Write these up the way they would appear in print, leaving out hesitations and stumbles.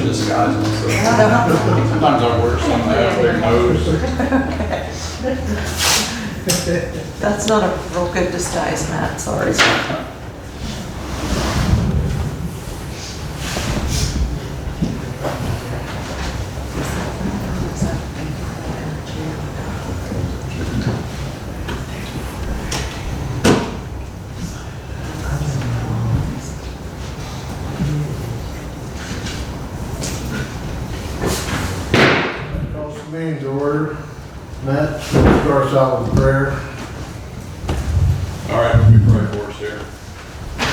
Disguise myself. Sometimes I wear something that has their nose. That's not a real good disguise, Matt, sorry. Meeting to order. Matt starts out with prayer. All right, let me pray for us here.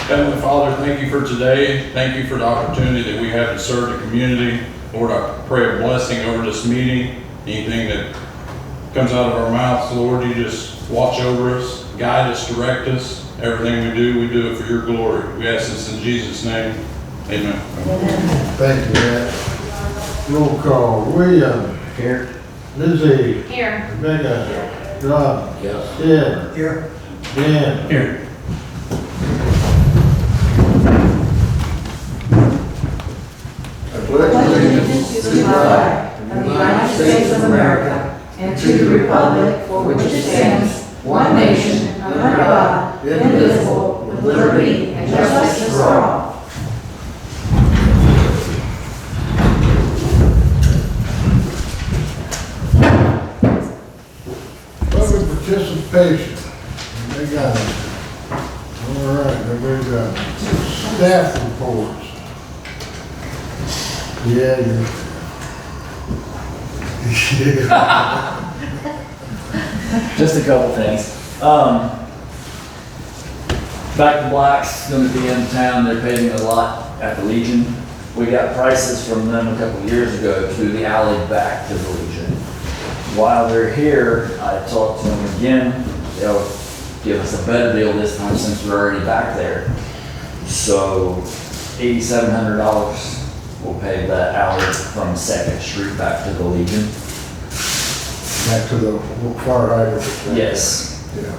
Heavenly Father, thank you for today. Thank you for the opportunity that we have to serve the community. Lord, I pray a blessing over this meeting. Anything that comes out of our mouths, Lord, you just watch over us, guide us, direct us. Everything we do it for your glory. We ask this in Jesus' name. Amen. Thank you, Matt. Roll call. William. Here. Lizzie. Here. Rebecca. Rob. Yes. Ted. Here. Dan. Here. I pledge allegiance To the flag of the United States of America and to the republic for which it stands, one nation, under God, indivisible, with liberty and justice for all. Public participation. They got it. All right, there we go. Staff reports. Yeah, you're. Yeah. Just a couple things. Back to Black's going to be in town. They're paving a lot at the Legion. We got prices from them a couple years ago to the alley back to the Legion. While they're here, I talked to them again. They'll give us a better deal this time since we're already back there. So $8,700 will pave that alley from 2nd Street back to the Legion. Back to the far right of it. Yes. Yeah.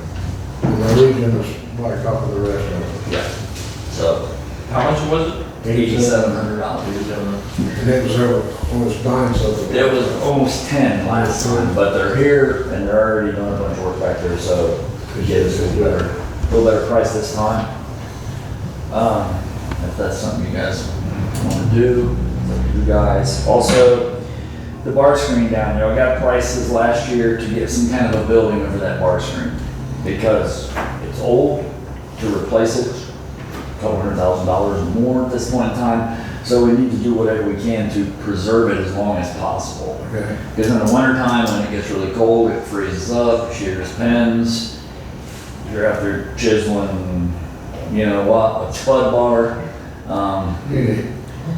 And the Legion is like off of the rest of it. Yeah. So How much was it? $8,700. And it was almost 9, so. It was almost 10 last time, but they're here and they're already doing a bunch of work back there, so could get us a little better price this time. If that's something you guys want to do, it's up to you guys. Also, the bar screen down there, I got prices last year to get some kind of a building over that bar screen because it's old. To replace it, $200,000 more at this point in time. So we need to do whatever we can to preserve it as long as possible. Okay. Because in the wintertime, when it gets really cold, it freezes up, shears pins. You're out there chiseling, you know what, a spud bar. Yeah.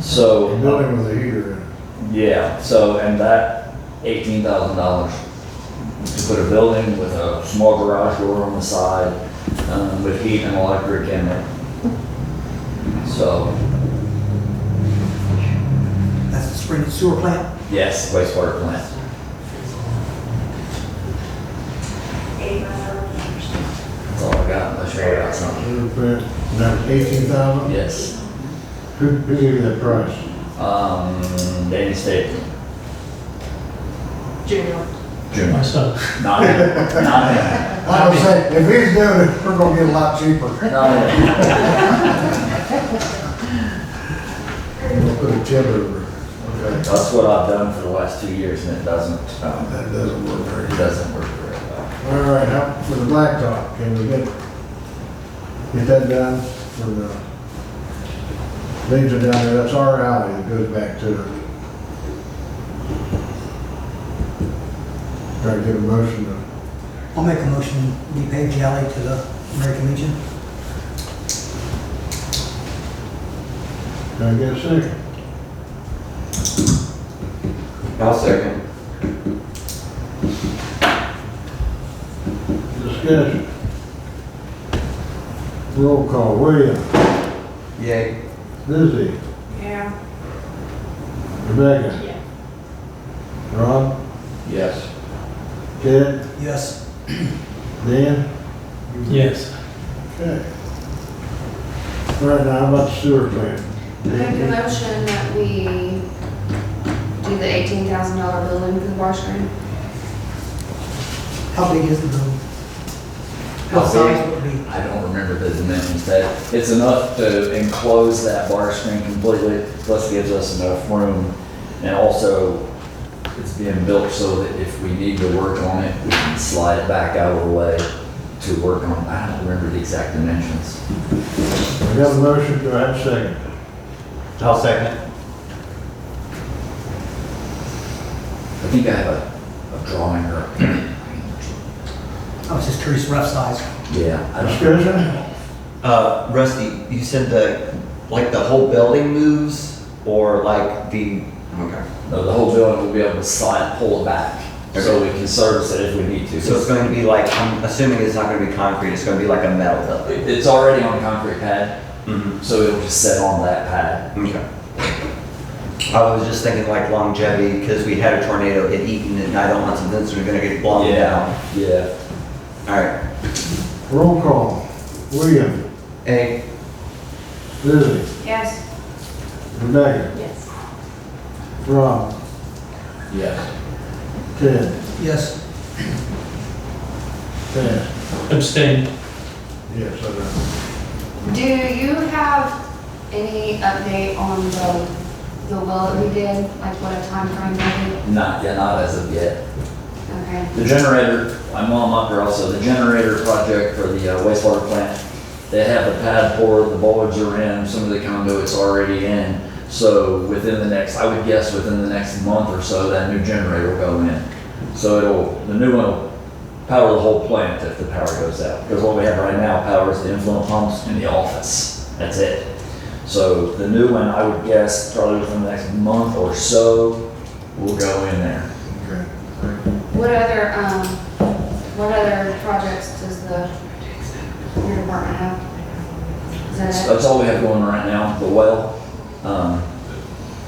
So, A building with a heater in it. yeah, so, and that $18,000 to put a building with a small garage door on the side, with heat and electric in it. So, That's the spring sewer plant. yes, wastewater plant. That's all I got, unless you got something. Sewer plant, and that's 18,000? Yes. Who gave you that price? Danny State. Junior. June. Myself. Not him. Not him. I was saying, if he's doing it, we're gonna get a lot cheaper. Not him. We'll put a chip over it. Okay. That's what I've done for the last 2 years and it doesn't, That doesn't work very it good. doesn't work very well. All right, how, for the blacktop, can we get that done for the Legion down there? That's our alley that goes back to it. Try to get a motion to, I'll make a motion, we pave the alley to the American Legion. can I get a second? I'll second. Discussion. Roll call, William, Yay. Lizzie, Yeah. Rebecca, Yeah. Rob, Yes. Ted, Yes. Dan? Yes. Okay. All right, now how about the sewer plant? Make a motion that we do the $18,000 building for the bar screen. How big is the building? How What size big? would it be? I don't remember the dimensions, that it's enough to enclose that bar screen completely, plus gives us enough room. And also, it's being built so that if we need to work on it, we can slide it back out of the way to work on. I don't remember the exact dimensions. We have a motion, do I have a second? I'll second. I think I have a drawing or a, I was just curious, rough size. yeah, I don't. Discussion? Rusty, you said the whole building moves or like the, okay. No, the whole building will be able to slide, pull it back, so we can service it if we need to. So it's going to be like, I'm assuming it's not going to be concrete, it's going to be like a metal building. It's already on a concrete pad, Mm-hmm. so it'll just set on that pad. Okay. I was just thinking like longevity, because we had a tornado hit Eaton and I don't want something that's going to get blown down. Yeah. All right. Roll call. William, A, Susie, Yes. Rebecca, Yes. Rob, Yes. Ted, Yes. Pat. Abstain. Yes, I know. Do you have any update on the well that we did? Like what a time frame maybe? Not as of yet. Okay. The generator, I'm up there also, the generator project for the wastewater plant, they have the pad poured, the bulbs are in, some of the conduits already in. So within the next, I would guess within the next month or so, that new generator will go in. So the new one will power the whole plant if the power goes out. Because what we have right now powers the influent pumps in the office. That's it. So the new one, I would guess, probably within the next month or so, will go in there. Okay. What other projects does your department have? Is that it? That's all we have going right now, the well,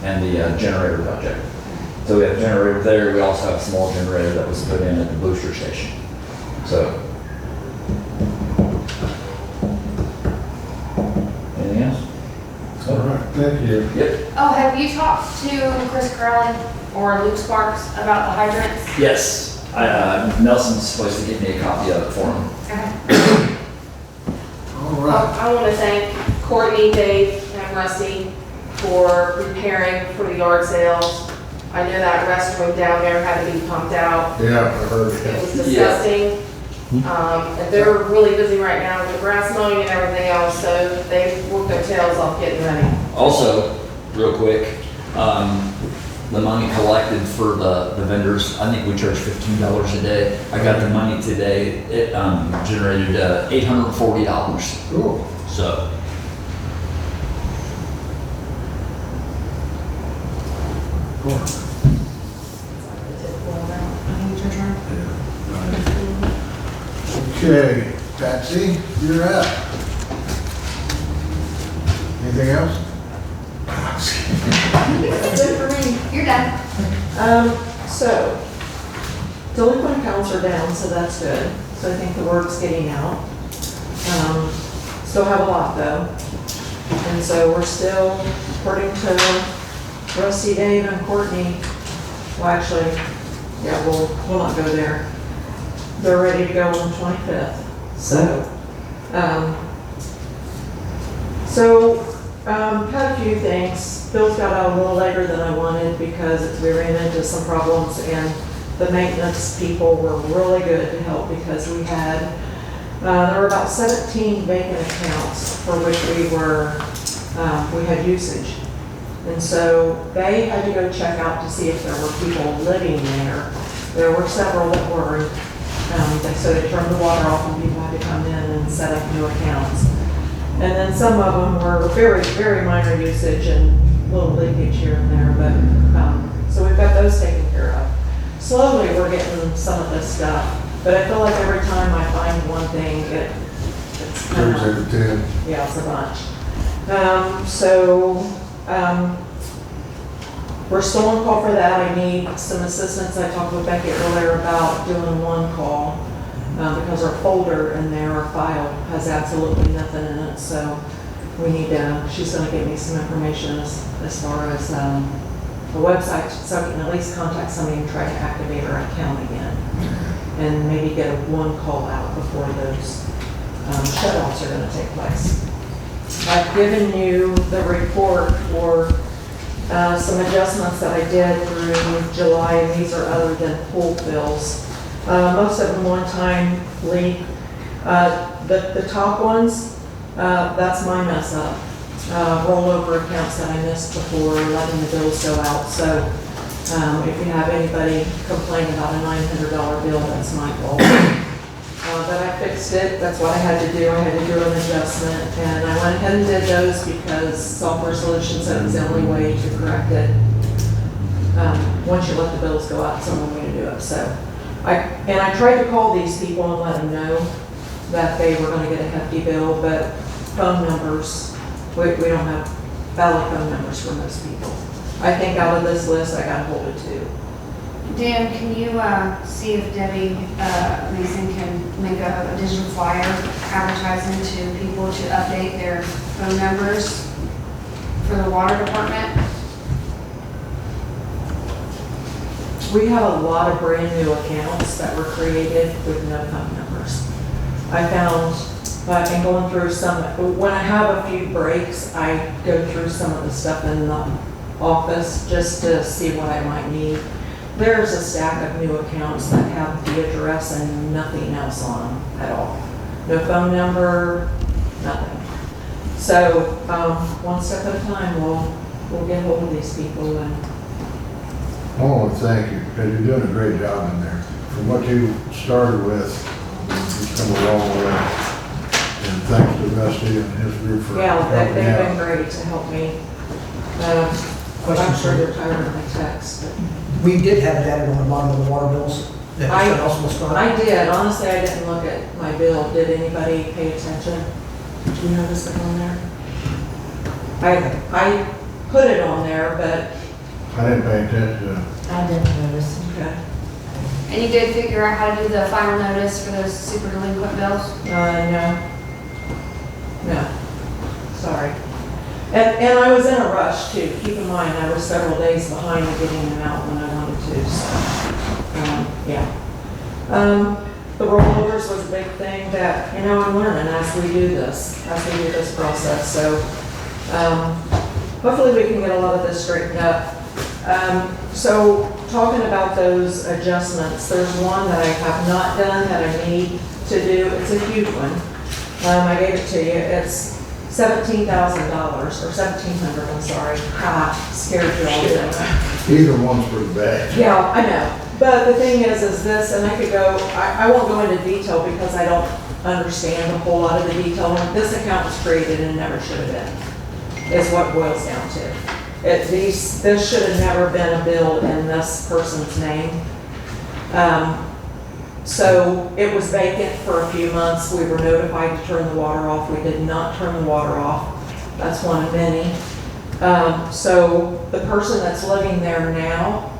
and the generator project. So we have a generator there, we also have a small generator that was put in at the booster station. So. Anything else? All right, thank you. Yep. Oh, have you talked to Chris Corrali or Luke Sparks about the hydrants? Yes, Nelson's supposed to give me a copy of it for him. Okay. All right. I want to thank Courtney, Dave, and Rusty for preparing for the yard sales. I know that restroom down there had to be pumped out. Yeah, I heard It that. was disgusting. And they're really busy right now with the grass mowing and everything else, so they worked their tails off getting ready. Also, real quick, the money collected for the vendors, I think we charge $15 a day. I got the money today, it generated $840. Cool. So, Cool. Okay, Patsy, you're up. Anything else? That's good for me. You're done. So, delinquent accounts are down, so that's good. So I think the word's getting out. Still have a lot though. And so we're still, according to Rusty, Dave, and Courtney, well, actually, yeah, we'll not go there. They're ready to go on the 25th. Had a few things. Bill's got out a little later than I wanted because we ran into some problems and the maintenance people were really good to help because we had, there were about 17 vacant accounts for which we had usage. And so they had to go check out to see if there were people living there. There were several that weren't. So they turned the water off and people had to come in and set up new accounts. And then some of them were very, very minor usage and little leakage here and there, but, so we've got those taken care of. Slowly, we're getting some of this stuff, but I feel like every time I find one thing, it's kind Turns of, into 10. yeah, it's a bunch. we're still on call for that. I need some assistance. I talked with Becky earlier about doing one call, because our folder in there, our file, has absolutely nothing in it, so we need to, she's gonna give me some information as far as, the website, so I can at least contact somebody and try to activate our account again. And maybe get a one call out before those shut-offs are gonna take place. I've given you the report for some adjustments that I did through July, and these are other than pool bills. Most of them one-time leak. The top ones, that's my mess up. Rollover accounts that I missed before, letting the bills go out. So if you have anybody complain about a $900 bill, that's my fault. But I fixed it. That's what I had to do. I had to do an adjustment, and I went ahead and did those because Software Solutions said it's the only way to correct it. Once you let the bills go out, it's the only way to do it. So I tried to call these people and let them know that they were going to get a hefty bill, but phone numbers, we don't have valid phone numbers for most people. I think out of this list, I got hold of 2. Dan, can you see if Debbie Mason can make a digital flyer advertising to people to update their phone numbers for the water department? We have a lot of brand new accounts that were created with no phone numbers. I found, in going through some, when I have a few breaks, I go through some of the stuff in the office just to see what I might need. There's a stack of new accounts that have the address and nothing else on them at all. No phone number, nothing. So one step at a time, we'll get hold of these people. And I want to thank you, because you're doing a great job in there. From what you started with, you've come a long way. And thanks to Rusty and his group for yeah, helping they've been out. great to help me. Question, I'm sure sir. they're tired of my texts. But We did have it added on the bottom of the water bills. That I- also start. I did. Honestly, I didn't look at my bill. Did anybody pay attention? Did you notice it on there? I put it on there, but, I didn't pay attention to it. I didn't notice. okay. And you did figure out how to do the final notice for those super delinquent bills? No. No. Sorry. And I was in a rush too. Keep in mind, I was several days behind in getting them out when I wanted to, so, yeah. The rollovers was a big thing that, I'm learning as we do this process. So, hopefully we can get a lot of this straightened up. So talking about those adjustments, there's one that I have not done that I need to do. It's a huge one. I gave it to you. It's $17,000 or $1,700. I'm sorry. Ha, scared you all to death. Either one's pretty bad. Yeah, I know. But the thing is this, and I could go, I won't go into detail because I don't understand a whole lot of the detail. This account was created and never should have been, is what it boils down to. This should have never been a bill in this person's name. So it was vacant for a few months. We were notified to turn the water off. We did not turn the water off. That's one of many. So the person that's living there now,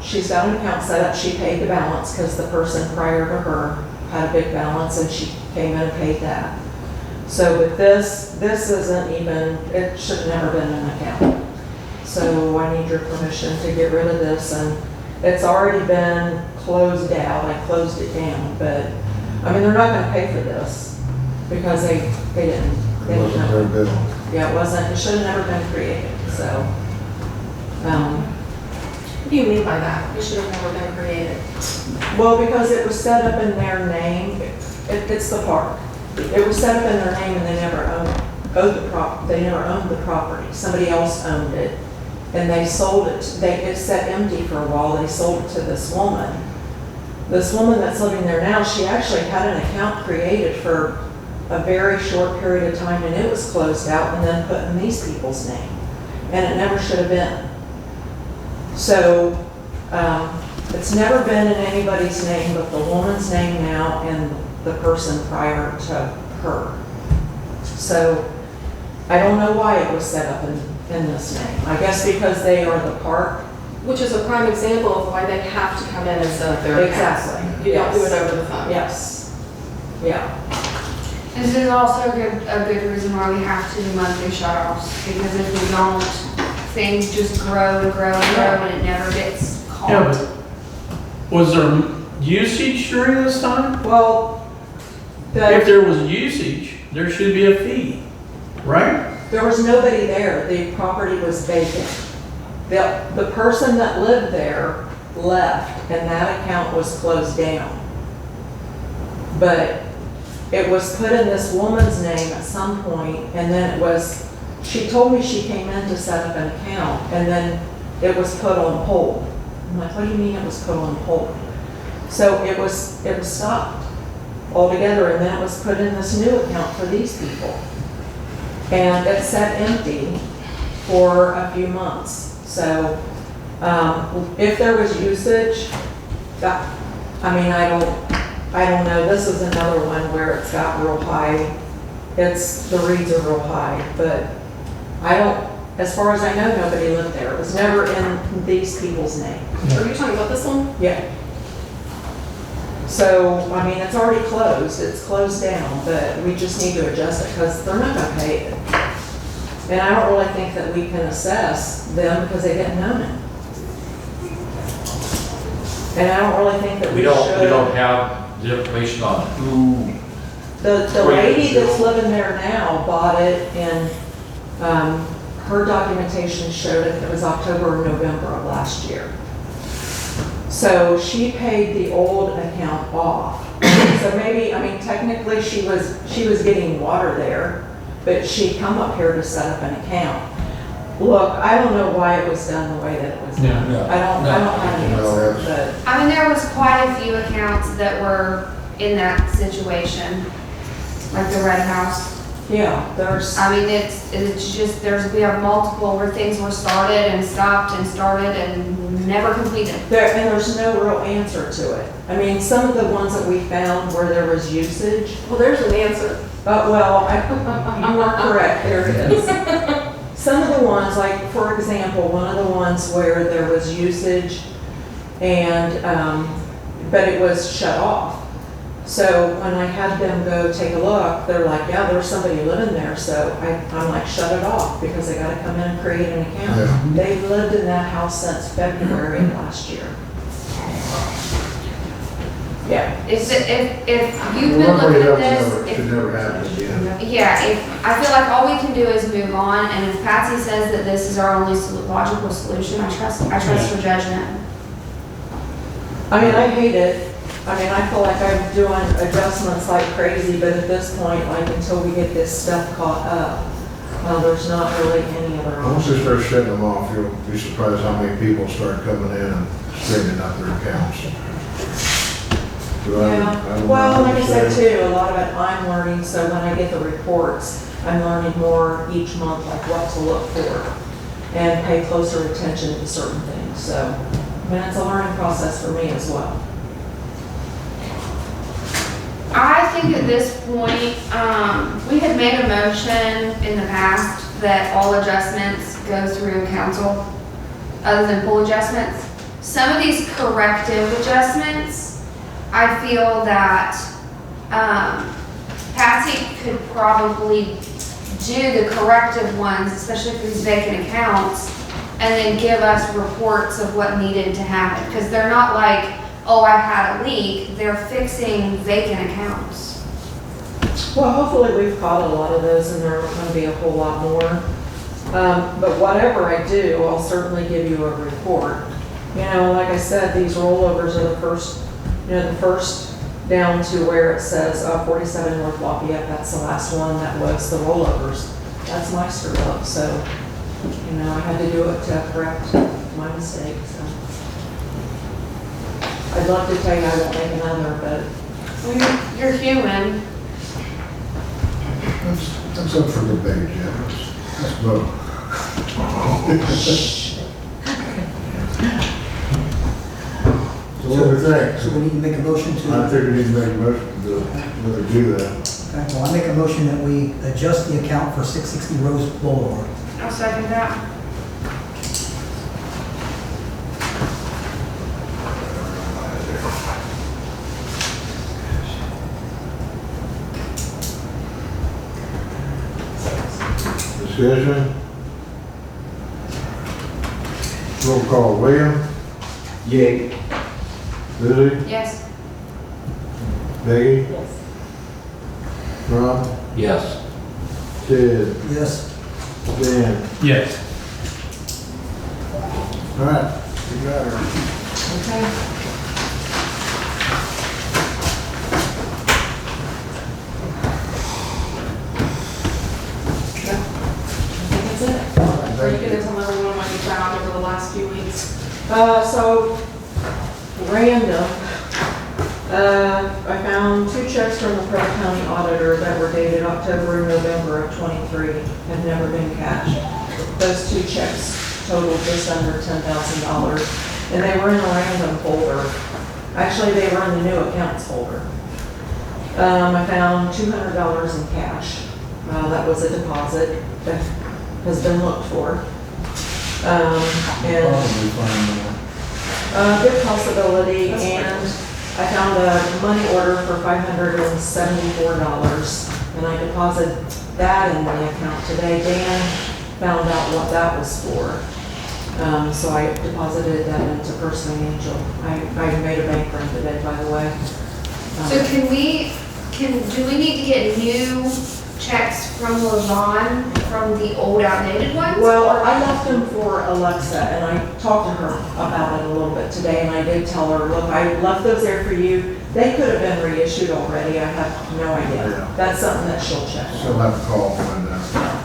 she's got an account set up. She paid the balance because the person prior to her had a big balance and she came in and paid that. So with this isn't even, it should have never been an account. So I need your permission to get rid of this, and it's already been closed out. I closed it down, but they're not gonna pay for this because they didn't. It wasn't their bill. Yeah, it wasn't, it should have never been created, so. What do you mean by that? It should have never been created. Well, because it was set up in their name, it's the park. It was set up in their name and they never they never owned the property. Somebody else owned it. And they sold it, it sat empty for a while. They sold it to this woman. This woman that's living there now, she actually had an account created for a very short period of time and it was closed out and then put in these people's name. And it never should have been. So, it's never been in anybody's name but the woman's name now and the person prior to her. So, I don't know why it was set up in in this name. I guess because they are the park. Which is a prime example of why they have to come in and set up their accounts. Exactly. You don't do Yes. it over the phone. Yes. Yeah. This is also a good reason why we have to do monthly shut-offs, because if we don't, things just grow and grow and grow and it never gets Yeah, caught. but was there usage during this time? Well, If there was usage, there should be a fee, right? there was nobody there. The property was vacant. The person that lived there left and that account was closed down. But it was put in this woman's name at some point, and then it was, she told me she came in to set up an account and then it was put on hold. I'm like, what do you mean it was put on hold? So it was stopped altogether, and then it was put in this new account for these people. And it sat empty for a few months. So, if there was usage, I don't know, this is another one where it's got real high, the reads are real high, but as far as I know, nobody lived there. It was never in these people's name. Are you talking about this one? Yeah. So, it's already closed, it's closed down, but we just need to adjust it because they're not gonna pay it. And I don't really think that we can assess them because they didn't own it. And I don't really think that we We should. don't have the information on who, The lady that's living there now bought it and, her documentation showed it was October or November of last year. So she paid the old account off. So maybe, technically she was getting water there, but she come up here to set up an account. Look, I don't know why it was done the way that it was done. Yeah. I don't have an answer, but. There was quite a few accounts that were in that situation, like the Red House. Yeah, there's, It's just, we have multiple where things were started and stopped and started and never completed. and there's no real answer to it. Some of the ones that we found where there was usage, Well, there's an answer. you are correct, there it is. Some of the ones, like, for example, one of the ones where there was usage and, but it was shut off. So when I had them go take a look, they're like, yeah, there's somebody living there. So I'm like, shut it off because they gotta come in and create an account. Yeah. They've lived in that house since February of last year. Yeah. If you've been looking at this, Should never happen again. I feel like all we can do is move on, and if Patsy says that this is our only logical solution, I trust her judgment. I hate it. I feel like I'm doing adjustments like crazy, but at this point, like, until we get this stuff caught up, there's not really any other Once option. they start shutting them off, you'll be surprised how many people start coming in and straightening up their accounts. So Yeah, well, like I said too, a lot of it I'm learning, so when I get the reports, I'm learning more each month, like what to look for and pay closer attention to certain things. So, it's a learning process for me as well. I think at this point, we had made a motion in the past that all adjustments go through council, other than pool adjustments. Some of these corrective adjustments, I feel that Patsy could probably do the corrective ones, especially for these vacant accounts, and then give us reports of what needed to happen. Because they're not like, oh, I had a leak. They're fixing vacant accounts. Well, hopefully we've caught a lot of those and there are going to be a whole lot more. But whatever I do, I'll certainly give you a report. Like I said, these rollovers are the first down to where it says 47 North Lafayette. That's the last one that was the rollovers. That's my screw up. So, I had to do it to correct my mistake. So. I'd love to tell you I won't make another, but. Well, you're human. That's up for debate, Jim. Let's vote. So what do we think? So we need to make a motion to. I think we need to make a motion to do that. Okay, well, I make a motion that we adjust the account for 660 Rose Boulevard. I'll second that. Discussion? Roll call, William, Yay. Lizzie, Yes. Peggy, Yes. Ron, Yes. Ted, Yes. Dan. Yes. All right, you got her. Okay. I think that's it. Are you gonna tell everyone what you found over the last few weeks? So, random. I found 2 checks from the Pratt County auditor that were dated October and November of '23, had never been cashed. Those 2 checks totaled just under $10,000, and they were in a random folder. Actually, they were in the new accounts folder. I found $200 in cash. That was a deposit that has been looked for. And Probably find more. good possibility, and I found a money order for $574, and I deposited that in the account today. Dan found out what that was for. So I deposited that into First Financial. I made a bank run today, by the way. So do we need to get new checks from Levon from the old outdated ones? Well, or- I left them for Alexa, and I talked to her about it a little bit today, and I did tell her, look, I left those there for you. They could have been reissued already, I have no idea. Yeah. That's something that she'll check. She'll have to call and find out.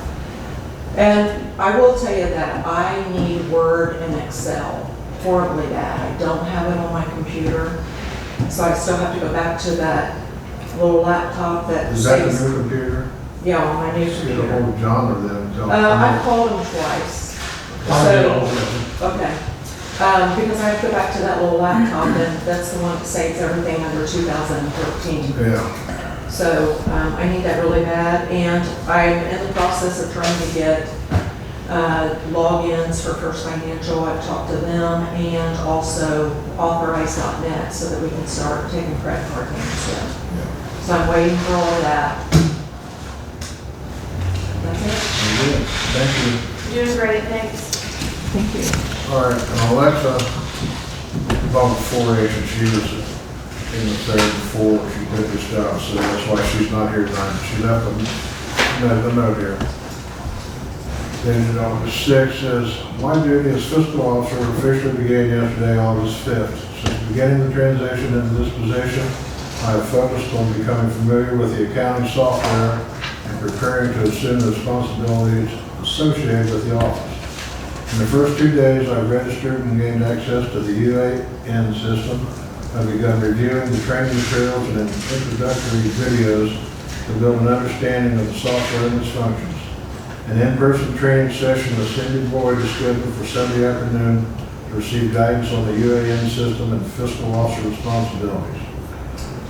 And I will tell you that I need Word and Excel horribly bad. I don't have it on my computer, so I still have to go back to that little laptop that Is that saves. the new computer? Yeah, on my new Get a computer. hold of John or them. Tell him. I've called him twice. I'll get over it. Okay. Because I have to go back to that little laptop, and that's the one that saves everything under 2013. Yeah. So I need that really bad, and I'm in the process of trying to get logins for First Financial. I've talked to them, and also authorize.net so that we can start taking credit card payments in. So I'm waiting for all of that. That's it. Very good. Thank you. Doing great, thanks. Thank you. All right, and Alexa, about 4-H, and she was in the third before she quit this job, so that's why she's not here tonight. She left a note here. Dated August 6th says, my duty as fiscal officer officially began yesterday, August 5th. Since beginning the transition into this position, I have focused on becoming familiar with the accounting software and preparing to assume the responsibilities associated with the office. In the first 2 days, I registered and gained access to the UAN system. I've begun reviewing the training materials and introductory videos to build an understanding of the software and its functions. An in-person training session with Cindy Boyd is scheduled for Sunday afternoon to receive guidance on the UAN system and fiscal officer responsibilities.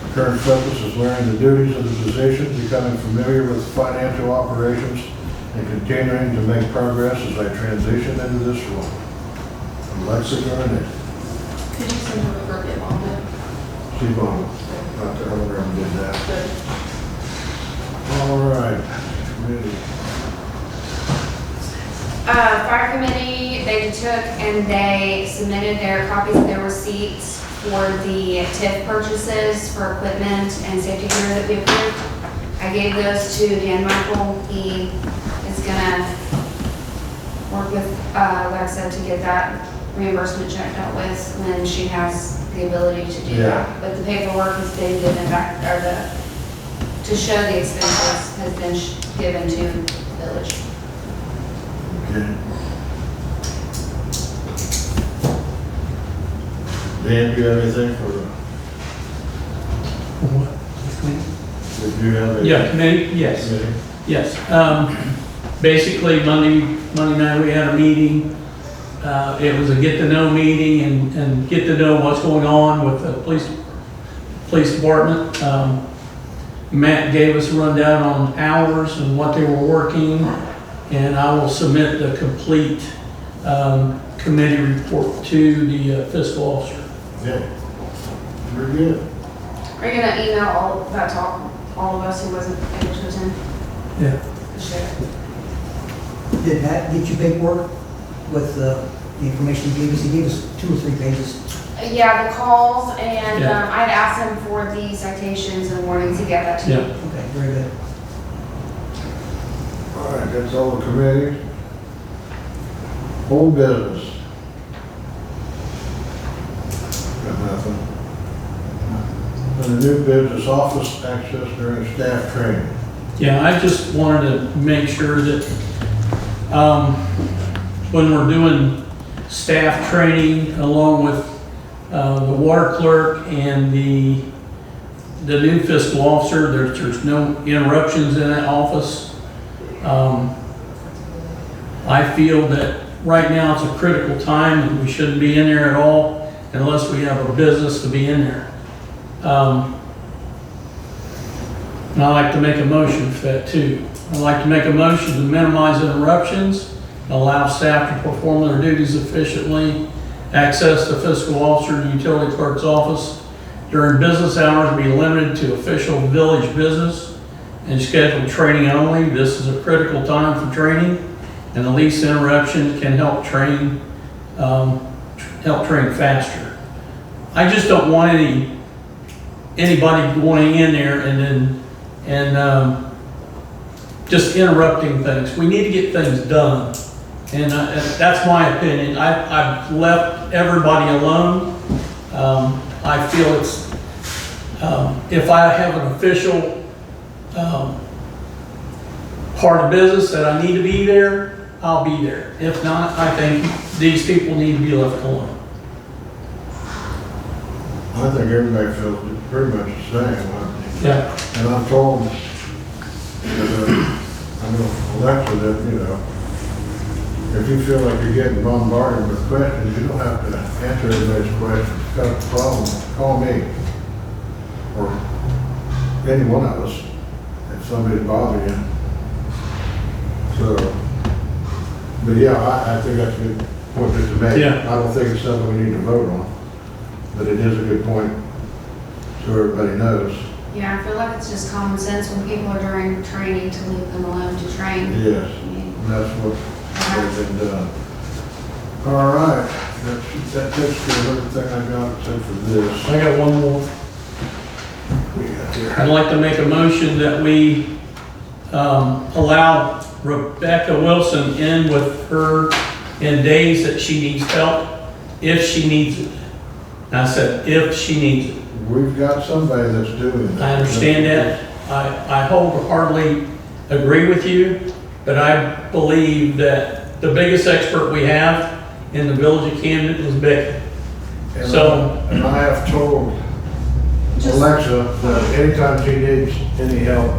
The current focus is learning the duties of the position, becoming familiar with financial operations, and continuing to make progress as I transition into this role. Alexa Garnett. Could you send her over get on it? She's on, not to her and did that. All right, ready. Fire committee, they took and they submitted their copies of their receipts for the TIF purchases for equipment and safety gear that we approved. I gave those to Dan Michael. He is gonna work with Alexa to get that reimbursement checked out with when she has the ability to do that. But the paperwork has been given back, or to show the expenses has been given to the village. Okay. Dan, do you have anything for the, did you have anything? Yeah, committee, yes. Committee? Yes, basically Monday night we had a meeting. It was a get-to-know meeting and get to know what's going on with the police department. Matt gave us a rundown on hours and what they were working. and I will submit the complete committee report to the fiscal officer. Yeah. Very good. Are you gonna email all of us who wasn't able to attend? Yeah. Share. Did Matt get you paperwork with the information he gave us? He gave us 2 or 3 pages. Yeah, the calls, and Yeah. I'd asked him for the citations and warnings to get that to you. Yeah. Okay, very good. All right, that's all the committees. Old business. Got nothing. And the new business office access during staff training. Yeah, I just wanted to make sure that when we're doing staff training along with the water clerk and the new fiscal officer, there's no interruptions in that office. I feel that right now it's a critical time and we shouldn't be in there at all unless we have a business to be in there. And I'd like to make a motion for that too. I'd like to make a motion to minimize interruptions, allow staff to perform their duties efficiently, access the fiscal officer and utility clerk's office during business hours be limited to official village business and scheduled training only. This is a critical time for training, and the least interruption can help train faster. I just don't want anybody going in there and just interrupting things. We need to get things done, and that's my opinion. I've left everybody alone. I feel it's if I have an official part of business that I need to be there, I'll be there. If not, I think these people need to be left alone. I think everybody feels pretty much the same. Yeah. And I'm told, I'm Alexa, that, if you feel like you're getting bombarded with questions, you don't have to answer everybody's questions. If you've got a problem, call me. Or any one of us, if somebody's bothering you. So, but yeah, I think that's a good point to make. Yeah. I don't think it's something we need to vote on, but it is a good point so everybody knows. Yeah, I feel like it's just common sense when people are during training to leave them alone to train. Yes, I mean, that's what has been done. All right, that takes care of everything I got except for this. I got one more. We got here. I'd like to make a motion that we allow Rebecca Wilson in with her in days that she needs help, if she needs it. And I said, if she needs it. We've got somebody that's doing that. I understand that. I wholeheartedly agree with you, but I believe that the biggest expert we have in the village of Camden is Becky. And So- and I have told Alexa that anytime she needs any help,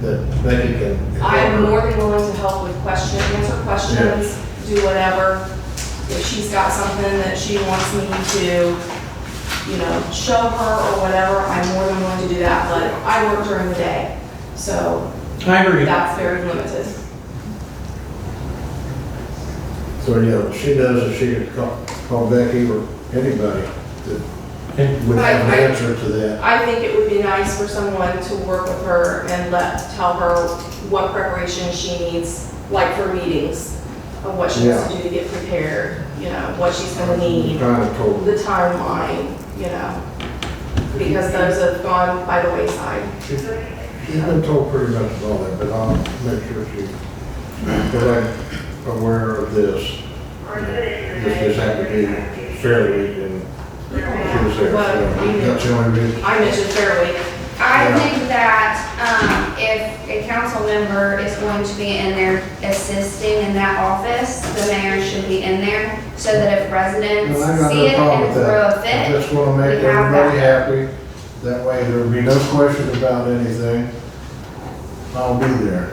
that Becky can. I'm more than willing to help with answer questions, do whatever. If she's got something that she wants me to, show her or whatever, I'm more than willing to do that, but I work during the day, so I agree. that's very limited. So, she knows that she could call Becky or anybody that would have an answer to that. I think it would be nice for someone to work with her and tell her what preparation she needs, like for meetings, of what she has to do to get prepared, what she's gonna need, Kind of told. the timeline, because those have gone by the wayside. She's been told pretty much all that, but I'll make sure but I'm aware of this. This just happened to be fairly and she was there. Well, So that's the only reason. I mentioned Fairweek. I think that if a council member is going to be in there assisting in that office, the mayor should be in there so that if residents And I got see no it problem and with throw a that. I fit, just want to make we have everybody that. happy. That way there'll be no question about anything. I'll be there.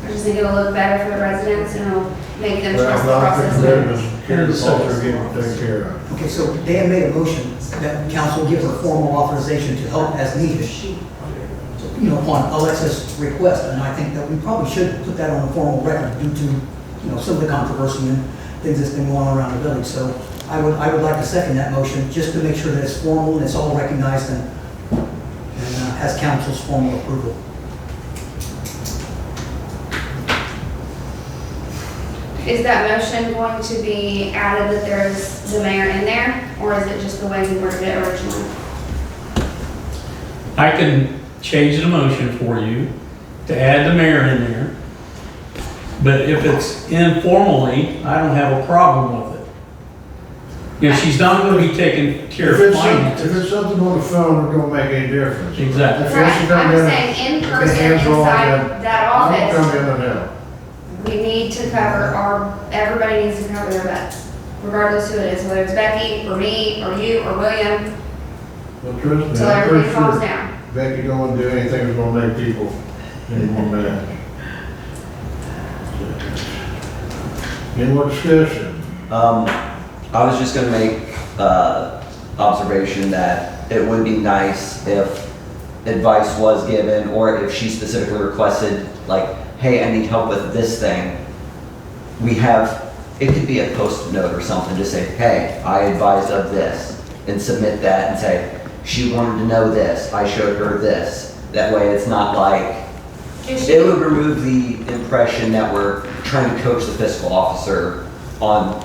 I just think it'll look better for the residents and it'll make them trust the Well, I process think better. business, Karen Salter getting taken care of. Okay, so Dan made a motion that council gives a formal authorization to help as needed. you know, upon Alexa's request, and I think that we probably should put that on the formal record due to, you know, some of the controversy and things that's been going on around the village. So I would like to second that motion, just to make sure that it's formal and it's all recognized and has council's formal approval. Is that motion going to be added that there's the mayor in there, or is it just the way we worded it originally? I can change the motion for you to add the mayor in there. But if it's informally, I don't have a problem with it. If she's not gonna be taking care If of it's, if finances. it's something on the phone, it don't make any difference. Exactly. If Right, she come I'm in, saying in the person hands are all inside good. that I don't office, come in and out. we need to cover everybody needs to cover their butts, regardless who it is, whether it's Becky, or me, or you, or William, Well, trust me, until I'm pretty everybody calms sure down. Becky don't want to do anything that's gonna make people any more mad. Any more discussion? I was just gonna make, observation that it would be nice if advice was given, or if she specifically requested, like, hey, I need help with this thing. We have, it could be a post-it note or something, just say, hey, I advised of this, and submit that and say, she wanted to know this, I showed her this. That way it's not like, it would remove the impression that we're trying to coach the fiscal officer on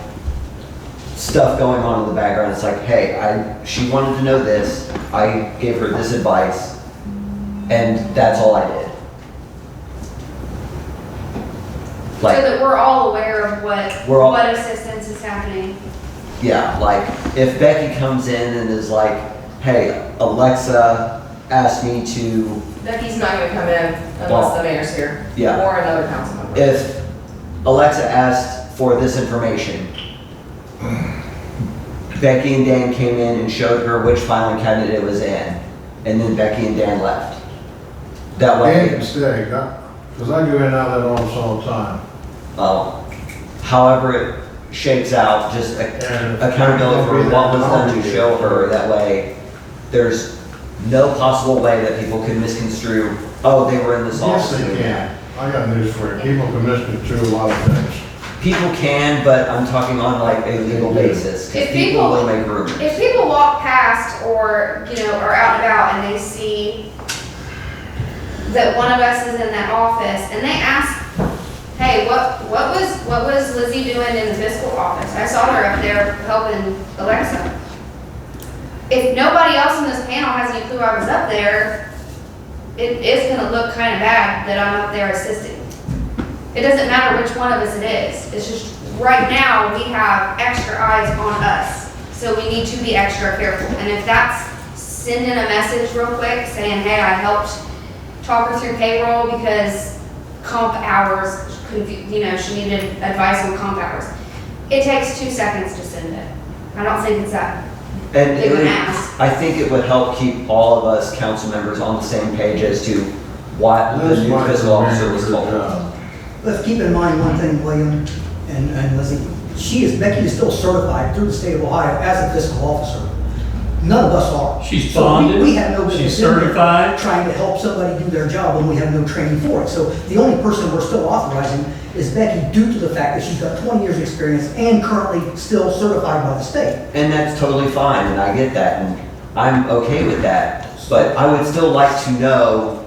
stuff going on in the background. It's like, hey, she wanted to know this, I gave her this advice, and that's all I did. So Like, that we're all aware of We're all- what assistance is happening. yeah, like, if Becky comes in and is like, hey, Alexa asked me to, Becky's not gonna come in unless the mayor's here. Yeah. Or another council member. if Alexa asked for this information, Becky and Dan came in and showed her which filing cabinet it was in, and then Becky and Dan left. That Dan way, can stay, because I go in and out of that office all the time. however it shakes out, just accountability for what was done to show her. That way, there's no possible way that people could misconstrue, oh, they were in this Yes, office they doing can. that. I got news for you. People can misconstrue a lot of things. People can, but I'm talking on like a legal basis, because If people people- will make rumors. If people walk past or, you know, are out and about and they see that one of us is in that office and they ask, hey, what was Lizzie doing in the fiscal office? I saw her up there helping Alexa. If nobody else in this panel has any clue I was up there, it is gonna look kind of bad that I'm up there assisting. It doesn't matter which one of us it is. It's just, right now, we have extra eyes on us. So we need to be extra careful. And if that's sending a message real quick saying, hey, I helped talk her through payroll because comp hours, you know, she needed advice on comp hours. It takes 2 seconds to send it. I don't think it's that And big it of an would, ask. I think it would help keep all of us council members on the same page as to what the That's new my fiscal officer was command, told. her job. Let's keep in mind one thing, William and Lizzie. Becky is still certified through the state of Ohio as a fiscal officer. None of us are. She's So bonded, we have no she's business in there certified. trying to help somebody do their job when we have no training for it. So the only person we're still authorizing is Becky due to the fact that she's got 20 years' experience and currently still certified by the state. And that's totally fine, and I get that, and I'm okay with that. But I would still like to know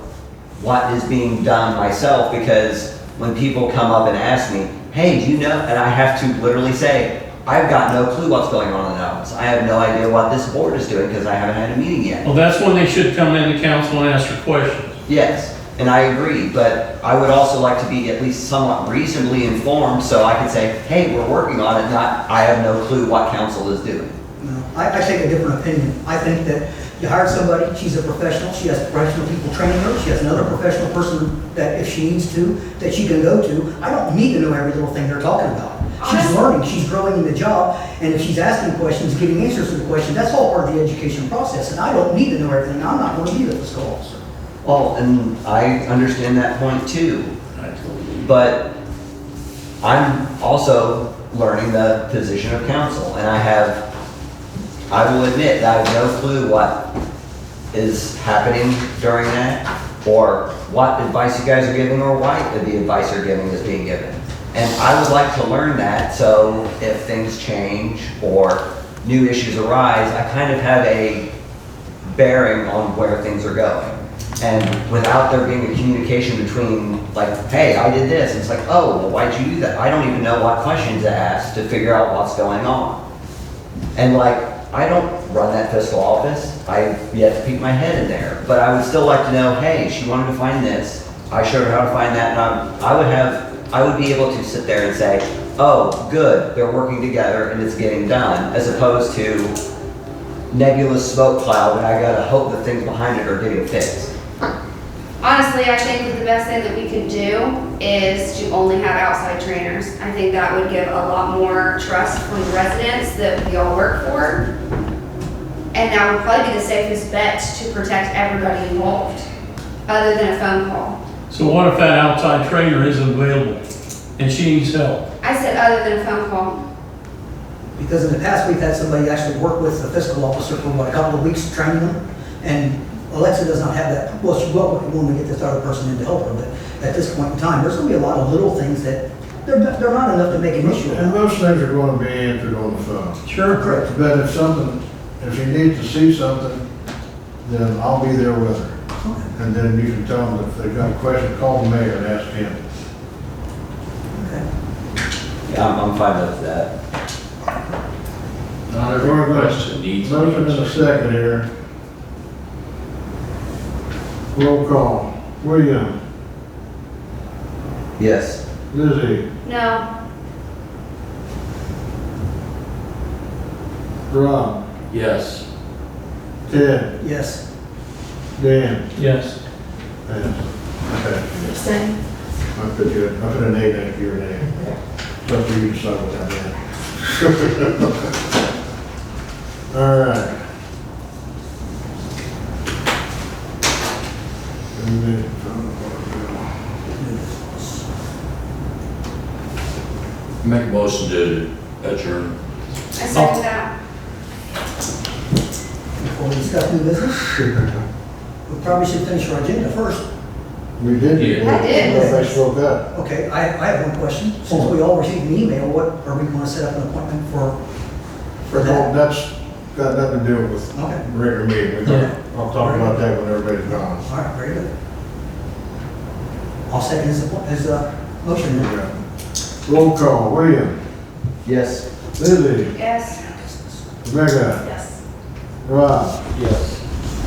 what is being done myself, because when people come up and ask me, hey, do you know, and I have to literally say, I've got no clue what's going on in the office. I have no idea what this board is doing because I haven't had a meeting yet. Well, that's when they should come into council and ask her questions. Yes, and I agree, but I would also like to be at least somewhat reasonably informed so I can say, hey, we're working on it, not I have no clue what council is doing. No, I take a different opinion. I think that you hired somebody, she's a professional, she has professional people training her, she has another professional person that if she needs to, that she can go to. I don't need to know every little thing they're talking about. She's Honestly- learning, she's growing in the job, and if she's asking questions, getting answers to the questions, that's all part of the education process, and I don't need to know everything. I'm not going to be the fiscal officer. Well, and I understand that point too, but I'm also learning the position of council, and I will admit that I have no clue what is happening during that. or what advice you guys are giving, or why the advice you're giving is being given. And I would like to learn that, so if things change or new issues arise, I kind of have a bearing on where things are going. And without there being a communication between, like, hey, I did this, and it's like, oh, well, why'd you do that? I don't even know what questions to ask to figure out what's going on. And like, I don't run that fiscal office. I've yet to peek my head in there. But I would still like to know, hey, she wanted to find this. I showed her how to find that, and I would be able to sit there and say, oh, good, they're working together and it's getting done, as opposed to nebulous smoke cloud and I gotta hope the things behind it are getting fixed. Honestly, I think that the best thing that we could do is to only have outside trainers. I think that would give a lot more trust from the residents that we all work for. And that would probably be the safest bet to protect everybody involved, other than a phone call. So what if that outside trainer isn't available and she needs help? I said other than a phone call. Because in the past, we've had somebody actually work with the fiscal officer for what, a couple of weeks training them? And Alexa does not have that. Well, she will when we get this other person in to help her, but at this point in time, there's gonna be a lot of little things that, they're not enough to make an issue And out. most things are going to be answered on the phone. Sure. Correct. But if she needs to see something, then I'll be there with her. And then you can tell them if they've got a question, call the mayor and ask him. Okay. Yeah, I'm fine with that. Not every question needs an Motion in a answer. second here. Roll call. William, Yes. Lizzie, No, Rob, Yes. Ted, Yes. Dan. Yes. Pass. Okay. Abstain? I put a name next to your name. It's up to you to decide what that meant. All right. And then, Make a motion to adjourn. I second that. Before we discuss new business, we probably should finish our agenda first. we did. Yeah. I did. Nobody spoke up. Okay, I have one question. Since we all received an email, what, are we gonna set up an appointment for Well, that? that's got nothing to do with Okay, regular meeting. I'll talk about that when everybody's gone. all right, very good. I'll second his motion then. Yeah. Roll call. William, Yes. Lizzie, Yes. Rebecca, Yes. Rob, Yes.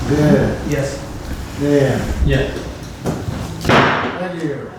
Dan, Yes. Dan. Yes. Thank you.